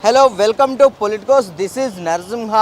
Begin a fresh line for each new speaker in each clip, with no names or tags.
Hello welcome to Politicos. This is Narasimha.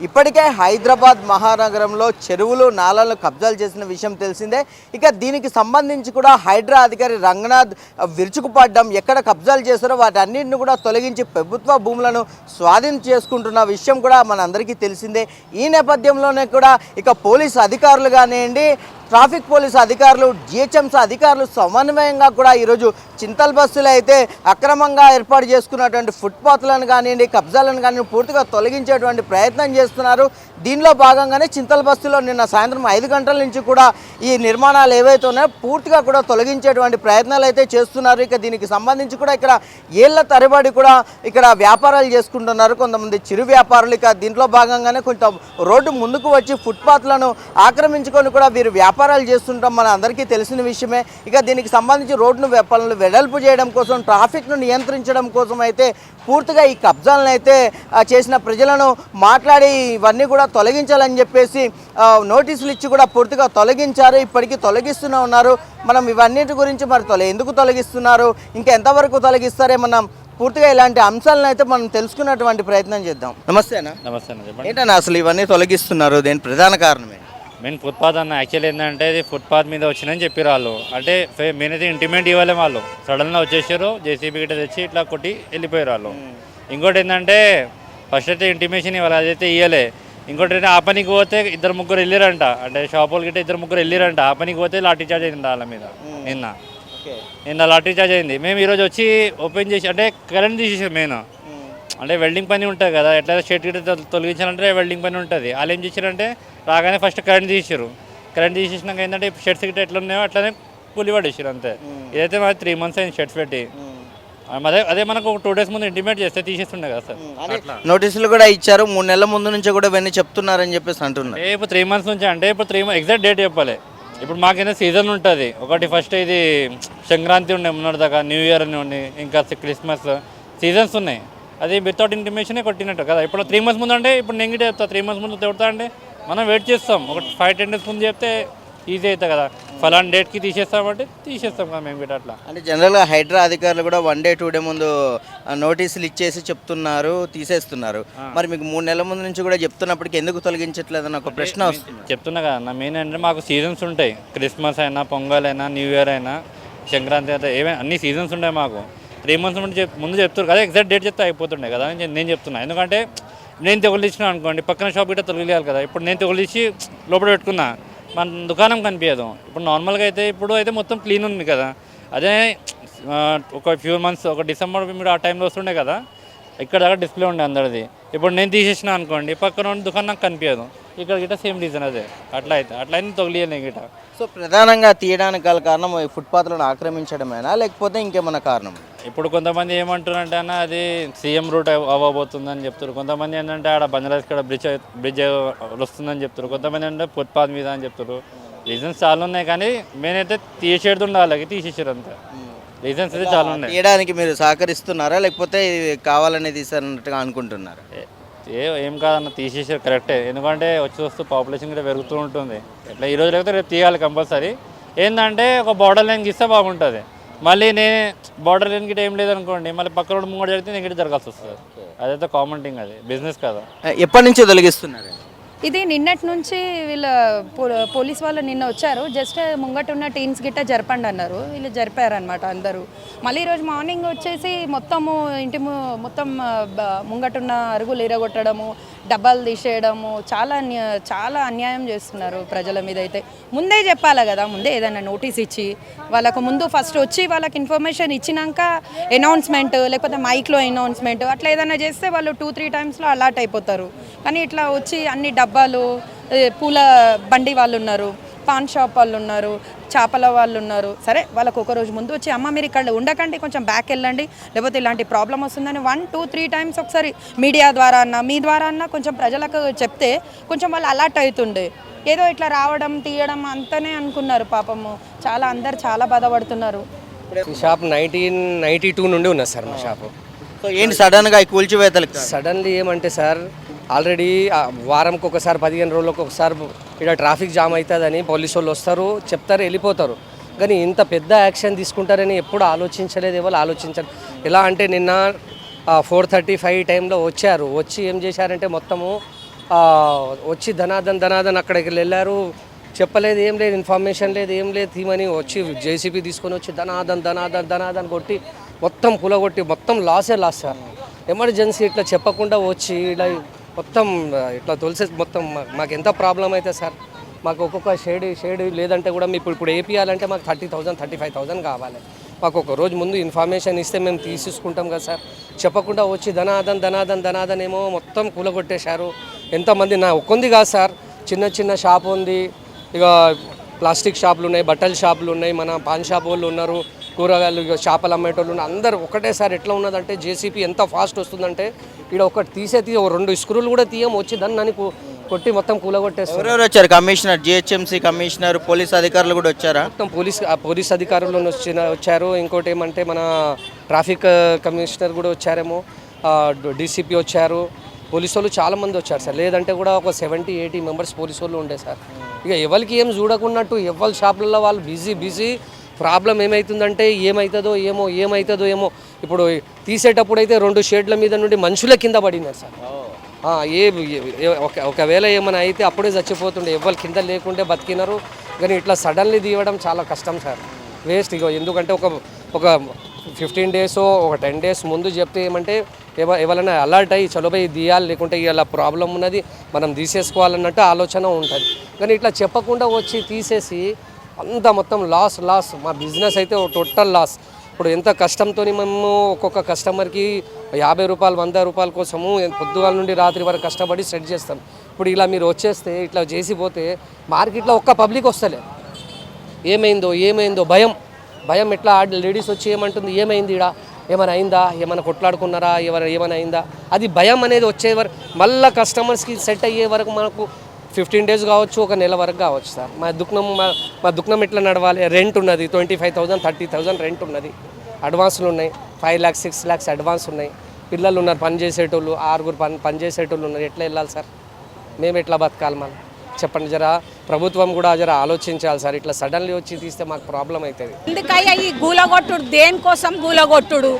ఇప్పటికే హైదరాబాద్ మహానగరంలో చెరువులు నాలాలను కబ్జాలు చేసిన విషయం తెలిసిందే. ఇక దీనికి సంబంధించి కూడా హైడ్రా అధికారి రంగనాథ్ విరుచుకుపడ్డం, ఎక్కడ కబ్జాలు చేస్తారో వాటన్నింటిని కూడా తొలగించి ప్రభుత్వ భూములను స్వాధీనం చేసుకుంటున్న విషయం కూడా మనందరికీ తెలిసిందే. ఈ నేపథ్యంలోనే కూడా ఇక పోలీసు అధికారులు కానివ్వండి, ట్రాఫిక్ పోలీసు అధికారులు, జిహెచ్ఎంసీ అధికారులు సమన్వయంగా కూడా ఈరోజు చింతల్ బస్సులు అయితే అక్రమంగా ఏర్పాటు చేసుకున్నటువంటి ఫుట్పాత్లను కానివ్వండి, కబ్జాలను కానివ్వండి పూర్తిగా తొలగించేటువంటి ప్రయత్నం చేస్తున్నారు. దీనిలో భాగంగానే చింతల్ బస్సులో నిన్న సాయంత్రం 5 గంటల నుంచి కూడా ఈ నిర్మాణాలు ఏవైతే ఉన్నాయో పూర్తిగా కూడా తొలగించేటువంటి ప్రయత్నాలు అయితే చేస్తున్నారు. ఇక దీనికి సంబంధించి కూడా ఇక్కడ ఏళ్ల తరబడి కూడా ఇక్కడ వ్యాపారాలు చేసుకుంటున్నారు కొంతమంది చిరు వ్యాపారులు. ఇక దీంట్లో భాగంగానే కొంచెం రోడ్డు ముందుకు వచ్చి ఫుట్పాత్లను ఆక్రమించుకొని కూడా వీరు వ్యాపారాలు చేస్తుంటాం మన అందరికీ తెలిసిన విషయమే. ఇక దీనికి సంబంధించి రోడ్డును వెడల్పు చేయడం కోసం, ట్రాఫిక్ను నియంత్రించడం కోసం అయితే పూర్తిగా ఈ కబ్జాలను అయితే చేసిన ప్రజలను మాట్లాడి ఇవన్నీ కూడా తొలగించాలని చెప్పేసి నోటీసులు ఇచ్చి కూడా పూర్తిగా తొలగించారు. ఇప్పటికీ తొలగిస్తూనే ఉన్నారు. మనం ఇవన్నిటి గురించి మరి ఎందుకు తొలగిస్తున్నారు, ఇంకా ఎంతవరకు తొలగిస్తారే మనం పూర్తిగా ఇలాంటి అంశాలను అయితే మనం తెలుసుకున్నటువంటి ప్రయత్నం చేద్దాం. నమస్తేనా.
నమస్తే అన్న, చెప్పండి.
ఏంటన్నా అసలు ఇవన్నీ తొలగిస్తున్నారు, దేని ప్రధాన కారణమే?
మెయిన్ ఫుట్పాత్ అన్న. యాక్చువల్ ఏంటంటే ఇది ఫుట్పాత్ మీద వచ్చిందని చెప్పారు వాళ్ళు. అంటే మెయిన్ అయితే ఇంటిమేట్ ఇవ్వాలి వాళ్ళు. సడన్గా వచ్చేసారు, జేసీబీ గిట్ట తెచ్చి ఇట్లా కొట్టి వెళ్ళిపోయారు వాళ్ళు. ఇంకోటి ఏంటంటే ఫస్ట్ అయితే ఇంటిమేషన్ ఇవ్వాలి, అదైతే ఇవ్వలే. ఇంకోటి ఏంటంటే ఆ పనికి పోతే 2-3 వెళ్ళారంట. అంటే షాపులు గిట్ట 2-3 వెళ్ళారంట. ఆ పనికి పోతే లాఠీ చార్జ్ అయింది వాళ్ళ మీద. నిన్న లాఠీ చార్జ్ అయింది. మేము ఈరోజు వచ్చి ఓపెన్ చేసి అంటే కరెంట్ తీసేసాం మెయిన్. అంటే వెల్డింగ్ పని ఉంటుంది కదా, ఎట్లయితే షెడ్ గిట్ట తొలగించాలంటే వెల్డింగ్ పని ఉంటుంది. వాళ్ళు ఏం చేశారంటే రాగానే ఫస్ట్ కరెంట్ తీసారు. కరెంట్ తీసేసినాక ఏంటంటే షెడ్స్ గిట్ట ఎట్లా ఉన్నాయో అట్లనే కూలి పడేసారు అంతే. ఇదైతే మాది 3 months అయింది షెడ్స్ పెట్టి. అదే మనకు ఒక 2 days ముందు ఇంటిమేట్ చేస్తే తీసేస్తుండే కదా సార్.
నోటీసులు కూడా ఇచ్చారు, 3 నెలల ముందు నుంచి కూడా ఇవన్నీ చెప్తున్నారని చెప్పేసి అంటున్నారు.
ఇప్పుడు 3 months నుంచి అంటే ఇప్పుడు 3 ఎగ్జాక్ట్ డేట్ చెప్పాలి. ఇప్పుడు మాకైనా సీజన్ ఉంటుంది. ఒకటి ఫస్ట్ ఇది సంక్రాంతి ఉండే మొన్నటిదాకా, న్యూ ఇయర్ అని ఉండి, ఇంకా క్రిస్మస్ సీజన్స్ ఉన్నాయి. అది వితౌట్ ఇంటిమేషనే కొట్టినట్టు కదా. ఇప్పుడు 3 months ముందు అంటే ఇప్పుడు నేను చెప్తా 3 months ముందు చెప్తా అంటే మనం వెయిట్ చేస్తాం. ఒక 5-10 days ముందు చెప్తే ఈజీ అవుతుంది కదా. ఫలానా డేట్కి తీసేస్తామంటే తీసేస్తాం కదా మేము గిట్ట. అట్లా
అంటే జనరల్గా హైడ్రా అధికారులు కూడా 1 day 2 day ముందు నోటీసులు ఇచ్చేసి చెప్తున్నారు, తీసేస్తున్నారు. మరి మీకు 3 నెలల ముందు నుంచి కూడా చెప్తున్నప్పటికీ ఎందుకు తొలగించట్లేదని ఒక ప్రశ్న వస్తుంది.
చెప్తున్నా కదా నా మెయిన్ అంటే మాకు సీజన్స్ ఉంటాయి. క్రిస్మస్ అయినా, పొంగల్ అయినా, న్యూ ఇయర్ అయినా, సంక్రాంతి అయితే ఏమైనా అన్ని సీజన్స్ ఉంటాయి మాకు. 3 months ముందు చెప్తారు కదా, ఎగ్జాక్ట్ డేట్ చెప్తే అయిపోతుండే కదా నేను చెప్తున్నా. ఎందుకంటే నేను తొలగించిన అనుకోండి, పక్కన షాప్ గిట్ట తొలగియాలి కదా. ఇప్పుడు నేను తొలగించి లోపల పెట్టుకున్నా, మన దుకాణం కనిపించదు. ఇప్పుడు నార్మల్గా అయితే ఇప్పుడు అయితే మొత్తం క్లీన్ ఉంది కదా. అదే ఒక ఫ్యూ మంత్స్, ఒక డిసెంబర్ మీరు ఆ టైంలో వస్తుండే కదా, ఇక్కడ దాకా డిస్ప్లే ఉండే అందరిది. ఇప్పుడు నేను తీసేసిన అనుకోండి, పక్కన దుకాణం నాకు కనిపించదు. ఇక్కడ గిట్ట సేమ్ రీజన్ అదే. అట్లా అయితే తొలగియాలి గిట్ట.
సో ప్రధానంగా తీయడానికి గల కారణం ఈ ఫుట్పాత్లను ఆక్రమించడమేనా, లేకపోతే ఇంకేమన్నా కారణం?
ఇప్పుడు కొంతమంది ఏమంటారంటే అన్న అది సీఎం రూట్ అవ్వబోతుందని చెప్తారు. కొంతమంది ఏంటంటే ఆడ బంజారాస్ కాడ బ్రిడ్జ్ వస్తుందని చెప్తారు. కొంతమంది అంటే ఫుట్పాత్ మీద అని చెప్తారు. రీజన్స్ చాలా ఉన్నాయి, కానీ మెయిన్ అయితే తీసేడుతుండే వాళ్ళకి తీసేసారు అంతే. రీజన్స్ అయితే చాలా ఉన్నాయి.
తీయడానికి మీరు సహకరిస్తున్నారా, లేకపోతే కావాలని తీసారన్నట్టుగా అనుకుంటున్నారా?
ఏం కాదన్న, తీసేసారు కరెక్టే. ఎందుకంటే వస్తూ పాపులేషన్ కూడా పెరుగుతూ ఉంటుంది. ఎట్లా ఈరోజు లేకపోతే రేపు తీయాలి కంపల్సరీ. ఏంటంటే ఒక బార్డర్ లైన్ గీస్తే బాగుంటుంది. మళ్ళీ నేను బార్డర్ లైన్ గిట్ట ఏం లేదనుకోండి, మళ్ళీ పక్క రోడ్డు ముంగడు జరిగితే నేను గిట్ట జరగాల్సి వస్తుంది. అదైతే కామన్ థింగ్, అది బిజినెస్ కదా.
ఎప్పటి నుంచి తొలగిస్తున్నారు?
ఇది నిన్నటి నుంచి వీళ్ళ పోలీస్ వాళ్ళు నిన్న వచ్చారు. జస్ట్ ముంగట ఉన్న టీన్స్ గిట్ట జరపండి అన్నారు. వీళ్ళు జరిపారనమాట అందరూ. మళ్ళీ ఈరోజు మార్నింగ్ వచ్చేసి మొత్తము ఇంటి మొత్తం ముంగటున్న అరుగులు ఇరగొట్టడము, డబ్బాలు తీసేయడము, చాలా అన్యాయం చేస్తున్నారు ప్రజల మీద. అయితే ముందే చెప్పాలి కదా, ముందే ఏదైనా నోటీస్ ఇచ్చి వాళ్ళకు ముందు ఫస్ట్ వచ్చి వాళ్ళకి ఇన్ఫర్మేషన్ ఇచ్చినాక అనౌన్స్మెంట్, లేకపోతే మైక్లో అనౌన్స్మెంట్ అట్లా ఏదైనా చేస్తే వాళ్ళు 2-3 times అలర్ట్ అయిపోతారు. కానీ ఇట్లా వచ్చి అన్ని డబ్బాలు, పూల బండి వాళ్ళు ఉన్నారు, పాన్ షాప్ వాళ్ళు ఉన్నారు, చేపల వాళ్ళు ఉన్నారు. సరే వాళ్ళకు ఒకరోజు ముందు వచ్చి అమ్మ మీరు ఇక్కడ ఉండకండి, కొంచెం బ్యాక్ వెళ్ళండి, లేకపోతే ఇలాంటి ప్రాబ్లం వస్తుందని 1-2-3 times ఒకసారి మీడియా ద్వారా అన్నా, మీ ద్వారా అన్నా కొంచెం ప్రజలకు చెప్తే కొంచెం వాళ్ళు అలర్ట్ అవుతుండే. ఏదో ఇట్లా రావడం తీయడం అంతనే అనుకున్నారు. పాపము అందరు చాలా బాధపడుతున్నారు.
షాప్ 1992 నుండి ఉన్నది సార్ మా షాపు.
సో ఏంటి సడన్గా కూల్చివేతలు?
సడన్లీ ఏమంటే సార్, ఆల్రెడీ వారంకి ఒకసారి 15 రోజులకు ఒకసారి ఇక్కడ ట్రాఫిక్ జామ్ అవుతుందని పోలీసు వాళ్ళు వస్తారు, చెప్తారు, వెళ్ళిపోతారు. కానీ ఇంత పెద్ద యాక్షన్ తీసుకుంటారని ఎప్పుడు ఆలోచించలేదు, ఎవరు ఆలోచించారు. ఎలా అంటే నిన్న 4:35 టైంలో వచ్చారు. వచ్చి ఏం చేశారంటే మొత్తము వచ్చి ధనాదన్ అక్కడికి వెళ్ళారు. చెప్పలేదు, ఏం లేదు, ఇన్ఫర్మేషన్ లేదు, ఏం లేదు, తీమని వచ్చి జేసీబీ తీసుకొని వచ్చి ధనాదన్ కొట్టి మొత్తం కూలగొట్టి మొత్తం లాస్ సార్. ఎమర్జెన్సీ ఇట్లా చెప్పకుండా వచ్చి ఇలా మొత్తం ఇట్లా తొలిసే మొత్తం మాకు ఎంత ప్రాబ్లం అయితే సార్. మాకు ఒక్కొక్క షేడ్ లేదంటే కూడా ఇప్పుడు వేపియాలంటే మాకు 30,000 35,000 కావాలి. మాకు ఒక రోజు ముందు ఇన్ఫర్మేషన్ ఇస్తే మేము తీసేసుకుంటాం కదా సార్. చెప్పకుండా వచ్చి ధనాదన్ ఏమో మొత్తం కూలగొట్టేశారు. ఎంతమంది నా ఒక్కొంది కాదు సార్, చిన్న షాప్ ఉంది, ఇక ప్లాస్టిక్ షాపులు ఉన్నాయి, బట్టల షాపులు ఉన్నాయి, మన పాన్ షాప్ వాళ్ళు ఉన్నారు, కూరగాయలు చేపలు అమ్మేటోళ్ళు ఉన్నారు. అందరు ఒకటేసారి ఎట్లా ఉన్నదంటే జేసీపీ ఎంత ఫాస్ట్ వస్తుందంటే ఇక్కడ ఒకటి తీసే 2 స్క్రూలు కూడా తీయం, వచ్చి దాన్ని కొట్టి మొత్తం కూలగొట్టేస్తారు.
ఎవరెవరు వచ్చారు? కమిషనర్, జిహెచ్ఎంసీ కమిషనర్, పోలీస్ అధికారులు కూడా వచ్చారా?
మొత్తం పోలీస్ అధికారులు వచ్చారు. ఇంకోటి ఏమంటే మన ట్రాఫిక్ కమిషనర్ కూడా వచ్చారేమో, డీసీపీ వచ్చారు, పోలీసు వాళ్ళు చాలామంది వచ్చారు సార్. లేదంటే కూడా ఒక 70-80 మెంబర్స్ పోలీసు వాళ్ళు ఉండే సార్. ఇక ఎవరికి ఏం చూడకున్నట్టు ఎవరి షాపులలో వాళ్ళు బిజీ. ప్రాబ్లం ఏమవుతుందంటే ఏమవుతుందో ఏమో. ఇప్పుడు తీసేటప్పుడు అయితే 2 షేడ్ల మీద నుండి మనుషుల కింద పడినారు సార్. ఒకవేళ ఏమైనా అయితే అప్పుడే చచ్చిపోతుండే, ఎవరు కింద లేకుంటే బతికినారు. కానీ ఇట్లా సడన్లీ తీయడం చాలా కష్టం సార్, వేస్ట్. ఇక ఎందుకంటే ఒక 15 డేస్ ఒక 10 డేస్ ముందు చెప్తే ఏమంటే ఎవరైనా అలర్ట్ అయ్యి చలోపోయి తీయాలి, లేకుంటే ఇలా ప్రాబ్లం ఉన్నది మనం తీసేసుకోవాలన్నట్టు ఆలోచన ఉంటుంది. కానీ ఇట్లా చెప్పకుండా వచ్చి తీసేసి అంతా మొత్తం లాస్. మా బిజినెస్ అయితే టోటల్ లాస్. ఇప్పుడు ఎంత కష్టంతో మేము ఒక్కొక్క కస్టమర్కి 50 రూపాయలు 100 రూపాయల కోసము పొద్దుగాల నుండి రాత్రి వరకు కష్టపడి సెట్ చేస్తాం. ఇప్పుడు ఇలా మీరు వచ్చేస్తే ఇట్లా చేసిపోతే మార్కెట్లో ఒక్క పబ్లిక్ వస్తలే. ఏమైందో భయం ఎట్లా లేడీస్ వచ్చి ఏమంటుంది, ఏమైంది ఇక్కడ, ఏమైనా అయిందా, ఏమైనా కొట్లాడుకున్నారా, ఏమైనా అయిందా, అది భయం అనేది వచ్చే వరకు మళ్ళీ కస్టమర్స్కి సెట్ అయ్యే వరకు మనకు 15 డేస్ కావచ్చు, ఒక నెల వరకు కావచ్చు సార్. మా దుకాణం ఎట్లా నడవాలి? రెంట్ ఉన్నది 25,000 30,000 రెంట్ ఉన్నది, అడ్వాన్స్లు ఉన్నాయి 5 lakhs 6 lakhs అడ్వాన్స్ ఉన్నాయి, పిల్లలు ఉన్నారు, పని చేసేటోళ్ళు 6 పని చేసేటోళ్ళు ఉన్నారు. ఎట్లా వెళ్ళాలి సార్? మేము ఎట్లా బతకాలి? మనం చెప్పండి. ప్రభుత్వం కూడా ఆలోచించాలి సార్. ఇట్లా సడన్లీ వచ్చి తీస్తే మాకు ప్రాబ్లం అవుతుంది.
ఎందుకయ్యా ఈ గూలగొట్టుడు? దేనికోసం గూలగొట్టుడు?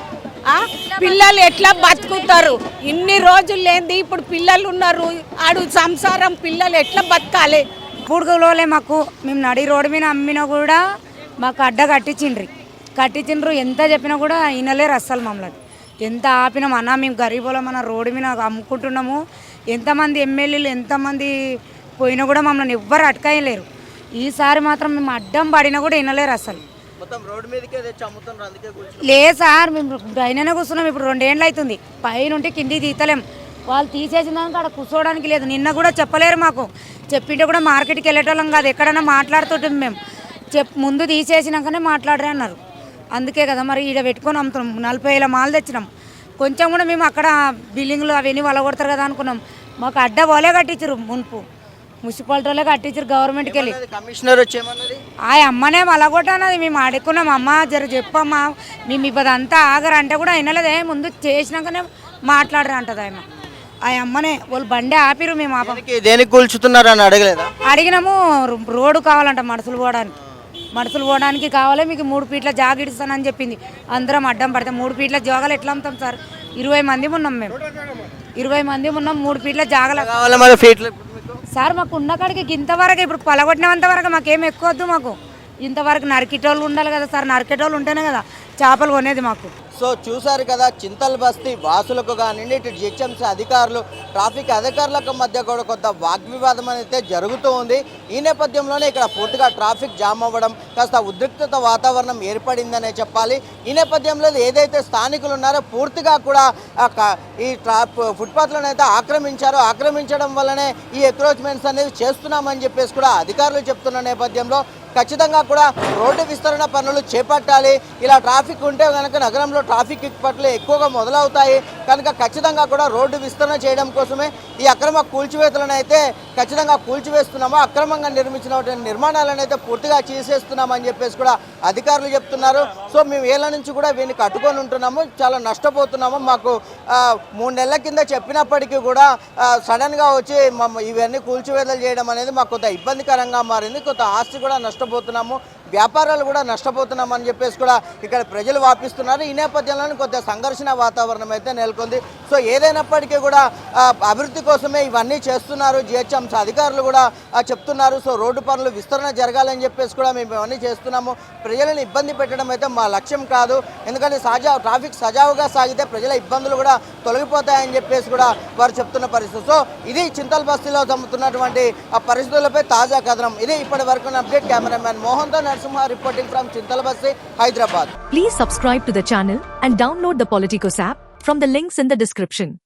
పిల్లలు ఎట్లా బతుకుతారు? ఇన్ని రోజులు లేనిది ఇప్పుడు పిల్లలు ఉన్నారు, ఆడు సంసారం, పిల్లలు ఎట్లా బతకాలి?
పూడుకోలే మాకు. మేము నడి రోడ్డు మీద అమ్మినా కూడా మాకు అడ్డ కట్టించిండ్రు. ఎంత చెప్పినా కూడా వినలేరు అస్సలు మమ్మల్ని. ఎంత ఆపినాం అన్న, మేము గరీబులం మన రోడ్డు మీద అమ్ముకుంటున్నాము. ఎంతమంది ఎమ్మెల్యేలు ఎంతమంది పోయినా కూడా మమ్మల్ని ఎవ్వరు అటకాయలేరు. ఈసారి మాత్రం మేము అడ్డం పడినా కూడా వినలేరు అసలు. లేదు సార్, మేము పైననే కూర్చున్నాం. ఇప్పుడు 2 ఏళ్ళు అవుతుంది, పైనుంటే కిందికి తీతలేం. వాళ్ళు తీసేసిన దానికి అక్కడ కూర్చోవడానికి లేదు. నిన్న కూడా చెప్పలేరు మాకు. చెప్పింటే కూడా మార్కెట్కి వెళ్ళేటోళ్ళం కాదు, ఎక్కడన్నా మాట్లాడుతుంటాం మేము. ముందు తీసేసినాకనే మాట్లాడరే అన్నారు. అందుకే కదా మరి ఈడ పెట్టుకొని అమ్ముతున్నాం. 40,000 మాలు తెచ్చినాం. కొంచెం కూడా మేము అక్కడ బిల్డింగ్లు అవన్నీ వలగొడతారు కదా అనుకున్నాం. మాకు అడ్డ పోలే కట్టించారు, మున్పు మున్సిపాలిటీలో కట్టించారు గవర్నమెంట్కి వెళ్ళి.
కమిషనర్ వచ్చేమన్నది
ఆ అమ్మనే మలగొట్టన్నది. మేము అడుక్కున్నాం, అమ్మ చెప్పమ్మా, మేము ఇప్పదంతా ఆగరంటే కూడా వినలేదే. ముందు చేసినాకనే మాట్లాడరు అంటది ఆమె. ఆ అమ్మనే వాళ్ళు బండి ఆపిరు, మేము
దేనికి కూల్చుతున్నారు అని అడగలేదా?
అడిగినాము. రోడ్డు కావాలంట మనుషులు పోవడానికి కావాలి, మీకు 3 ఫీట్ల జాగ ఇస్తానని చెప్పింది. అందరం అడ్డం పడితే 3 ఫీట్ల జాగాలు ఎట్లా అమ్ముతాం సార్? 20 మంది ఉన్నాం మేము, 20 మంది ఉన్నాం. 3 ఫీట్ల జాగాలు సార్ మాకు ఉన్న కాడికి ఇంతవరకు. ఇప్పుడు పలగొట్టినంత వరకు మాకేం ఎక్కువ వద్దు. మాకు ఇంతవరకు నరికేటోళ్ళు ఉండాలి కదా సార్. నరికేటోళ్ళు ఉంటేనే కదా చేపలు కొనేది మాకు.
సో చూసారు కదా, చింతల్ బస్తీ వాసులకు కానివ్వండి, ఇటు జిహెచ్ఎంసీ అధికారులు, ట్రాఫిక్ అధికారులకు మధ్య కూడా కొంత వాగ్వివాదం అయితే జరుగుతూ ఉంది. ఈ నేపథ్యంలోనే ఇక్కడ పూర్తిగా ట్రాఫిక్ జామ్ అవ్వడం, కాస్త ఉద్రిక్తత వాతావరణం ఏర్పడిందనే చెప్పాలి. ఈ నేపథ్యంలో ఏదైతే స్థానికులు ఉన్నారో పూర్తిగా కూడా ఈ ఫుట్పాత్లను అయితే ఆక్రమించడం వల్లనే ఈ ఎంక్రోచ్మెంట్స్ అనేది చేస్తున్నామని చెప్పేసి కూడా అధికారులు చెప్తున్న నేపథ్యంలో ఖచ్చితంగా కూడా రోడ్డు విస్తరణ పనులు చేపట్టాలి. ఇలా ట్రాఫిక్ ఉంటే కనుక నగరంలో ట్రాఫిక్ ఇప్పట్లు ఎక్కువగా మొదలవుతాయి కనుక ఖచ్చితంగా కూడా రోడ్డు విస్తరణ చేయడం కోసమే ఈ అక్రమ కూల్చివేతలను అయితే ఖచ్చితంగా కూల్చివేస్తున్నాము. అక్రమంగా నిర్మించినటువంటి నిర్మాణాలను అయితే పూర్తిగా తీసేస్తున్నామని చెప్పేసి కూడా అధికారులు చెప్తున్నారు. సో మేము ఏళ్ళ నుంచి కూడా వీటిని కట్టుకొని ఉంటున్నాము, చాలా నష్టపోతున్నాము. మాకు 3 నెలల కింద చెప్పినప్పటికీ కూడా సడన్గా వచ్చి ఇవన్నీ కూల్చివేతలు చేయడం అనేది మాకు కొంత ఇబ్బందికరంగా మారింది. కొంత ఆస్తి కూడా నష్టపోతున్నాము. వ్యాపారాలు కూడా నష్టపోతున్నామని చెప్పేసి కూడా ఇక్కడ ప్రజలు వాపిస్తున్నారు. ఈ నేపథ్యంలో కొంత సంఘర్షణ వాతావరణం అయితే నెలకొంది. సో ఏదైనప్పటికీ కూడా అభివృద్ధి కోసమే ఇవన్నీ చేస్తున్నారు. జిహెచ్ఎంసీ అధికారులు కూడా చెప్తున్నారు. సో రోడ్డు పనులు విస్తరణ జరగాలని చెప్పేసి కూడా మేము ఇవన్నీ చేస్తున్నాము. ప్రజలను ఇబ్బంది పెట్టడం అయితే మా లక్ష్యం కాదు. ఎందుకంటే ట్రాఫిక్ సజావుగా సాగితే ప్రజల ఇబ్బందులు కూడా తొలగిపోతాయని చెప్పేసి కూడా వారు చెప్తున్న పరిస్థితి. సో ఇది చింతల్ బస్తీలో జరుగుతున్నటువంటి ఆ పరిస్థితులపై తాజా కథనం. ఇది ఇప్పటి వరకు అప్డేట్. కెమెరామ్యాన్ మోహన్తో Narasimha reporting from Chintal Basti, Hyderabad.
Please subscribe to the channel and download the Politicos app from the links in the description.